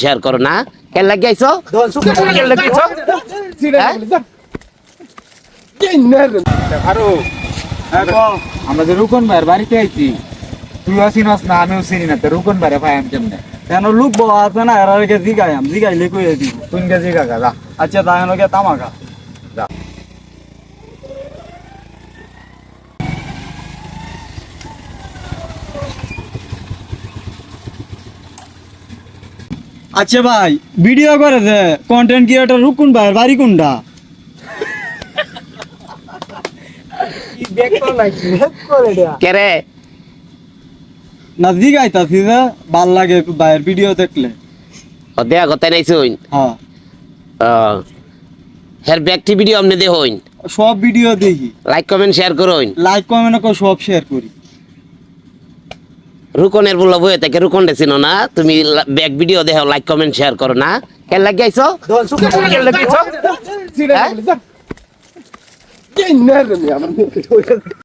share করো না কেন লাগি আইছো কেন লাগি আইছো আমরা যে রুকন ভাইয়ের বাড়িতে আইছি তুইও চিনস না আমিও চিনি না তো রুকন ভাইরে ভাই আমি কেমনে কেন লোক বউ আছে না এরা জিগাইম জিগাইলে কইয়ে দিব তুই কে জিগা গা আচ্ছা তাই হলো তামাকা আচ্ছা ভাই ভিডিও করে যে কন্টেন্ট ক্রিয়েটর রুকুন ভাই বাড়ি কোনটা কে রে না জিগাইতাছি যে ভাল লাগে ভাইয়ের ভিডিও দেখলে ও দেয়া কথা নাইছুন হ্যাঁ হের ব্যক্তি ভিডিও আমনে দে হইন সব ভিডিও দেখি লাইক কমেন্ট শেয়ার করুন লাইক কমেন্ট করে সব শেয়ার করি রুকনের বললো বই থেকে রুকন চিনো না তুমি ব্যাক ভিডিও দেখো লাইক কমেন্ট শেয়ার করো না কেন লাগি আইছো কেন লাগি আইছো